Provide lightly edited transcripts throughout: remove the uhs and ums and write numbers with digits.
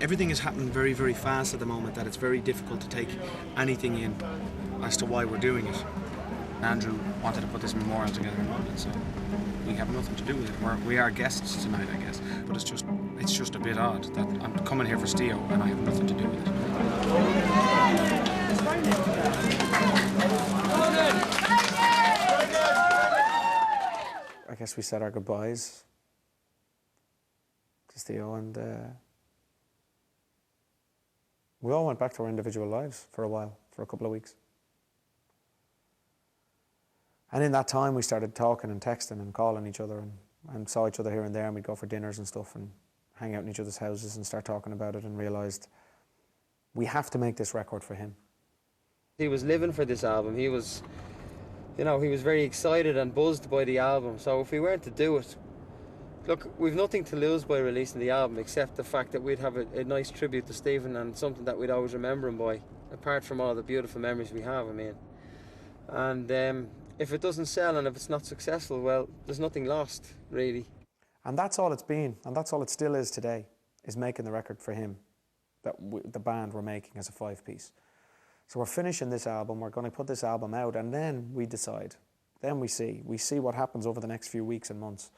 Everything is happening very, very fast at the moment that it's very difficult to take anything in as to why we're doing it. Andrew wanted to put this memorial together in London, so we have nothing to do with it. We are guests tonight, I guess, but it's just a bit odd that I'm coming here for Steo and I have nothing to do with it. I guess we said our goodbyes to Steo, and we all went back to our individual lives for a while, for a couple of weeks. And in that time, we started talking and texting and calling each other and saw each other here and there, and we'd go for dinners and stuff and hang out in each other's houses and start talking about it, and realised we have to make this record for him. He was living for this album. He was, you know, he was very excited and buzzed by the album. So if we weren't to do it, look, we've nothing to lose by releasing the album except the fact that we'd have a nice tribute to Stephen and something that we'd always remember him by, apart from all the beautiful memories we have, I mean. And if it doesn't sell and if it's not successful, well, there's nothing lost, really. And that's all it's been, and that's all it still is today, is making the record for him, that the band we're making as a 5-piece. So we're finishing this album, we're going to put this album out, and then we decide. Then we see what happens over the next few weeks and months.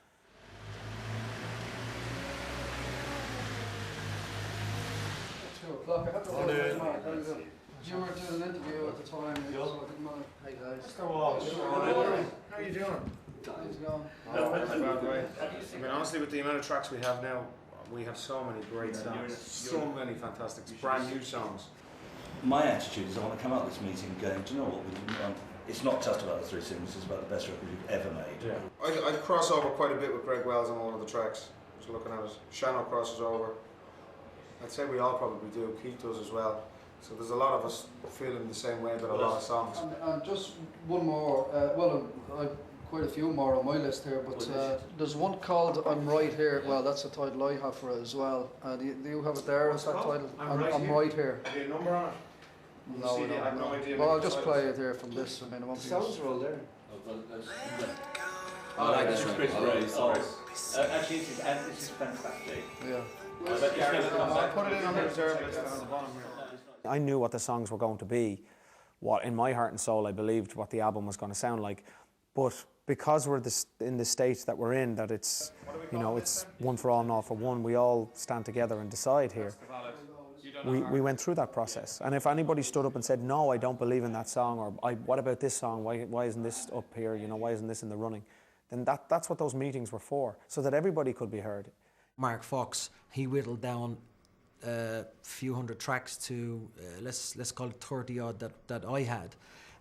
You were doing an interview at the time, so I didn't mind. Hey guys. Mr. Walsh. How are you doing? How's it going? I mean, honestly, with the amount of tracks we have now, we have so many great songs. So many fantastic, brand new songs. My attitude is I want to come out of this meeting going, do you know what, it's not just about the 3 singles, it's about the best record we've ever made. Yeah. I cross over quite a bit with Greg Wells on one of the tracks. Just looking at it. Shano crosses over. I'd say we all probably do. Keith does as well. So there's a lot of us feeling the same way about a lot of songs. And just one more, well, I've quite a few more on my list here, but there's one called I'm Right Here. Well, that's the title I have for it as well. Do you have it there? Is that title? I'm Right Here. Have you a number on it? No, we don't. No idea. Well, I'll just play it here from this. I mean, it won't be Sounds are all there. I like this one. Actually, this is fantastic. Yeah. I'll put it in on the reserve list on the bottom here. I knew what the songs were going to be, what in my heart and soul I believed what the album was going to sound like, but because we're in the state that we're in, that it's, you know, it's one for all and all for one, we all stand together and decide here. We went through that process, and if anybody stood up and said, no, I don't believe in that song, or what about this song, why isn't this up here, you know, why isn't this in the running, then that's what those meetings were for, so that everybody could be heard. Mark Fox, he whittled down a few hundred tracks to let's call it 30 odd that I had,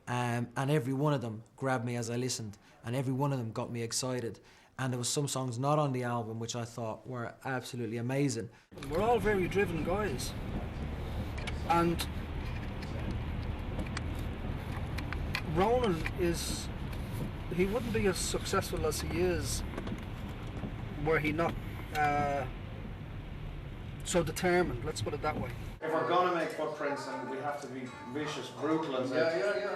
and every one of them grabbed me as I listened, and every one of them got me excited, and there was some songs not on the album which I thought were absolutely amazing. We're all very driven guys, and Ronan he wouldn't be as successful as he is were he not so determined, let's put it that way. If we're gonna make footprints, and we have to be vicious, brutal, and Yeah.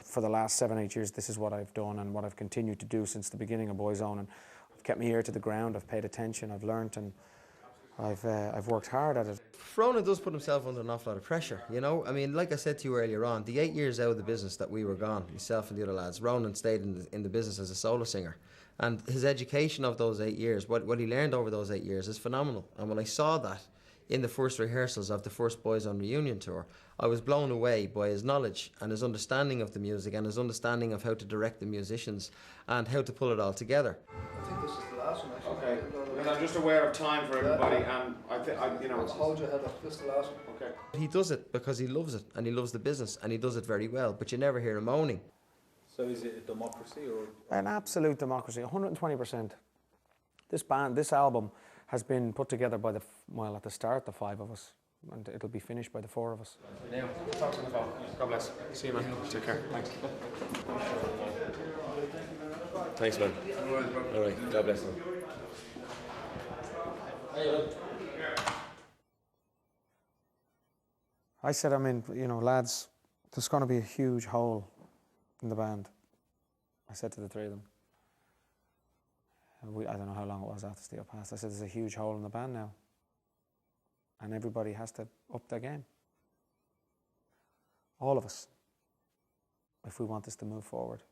For the last 7-8 years, this is what I've done and what I've continued to do since the beginning of Boyzone, and I've kept my ear to the ground, I've paid attention, I've learnt, and I've worked hard at it. Ronan does put himself under an awful lot of pressure, you know? I mean, like I said to you earlier on, the 8 years out of the business that we were gone, myself and the other lads, Ronan stayed in the business as a solo singer. And his education of those 8 years, what he learned over those 8 years is phenomenal. And when I saw that in the first rehearsals of the first Boyzone reunion tour, I was blown away by his knowledge and his understanding of the music and his understanding of how to direct the musicians and how to pull it all together. I think this is the last one, actually. Okay, because I'm just aware of time for everybody, and you know... Hold your head up, this is the last one. Okay. He does it because he loves it, and he loves the business, and he does it very well, but you never hear him moaning. So is it a democracy or? An absolute democracy, 120%. This album has been put together by well, at the start, the 5 of us, and it'll be finished by the 4 of us. Now, talk to the phone. God bless. See you, man. Take care. Thanks. Thanks, man. All right, God bless him. I said, I mean, you know, lads, there's going to be a huge hole in the band. I said to the 3 of them. I don't know how long it was after Steel passed. I said, there's a huge hole in the band now. and everybody has to up their game. All of us, if we want this to move forward.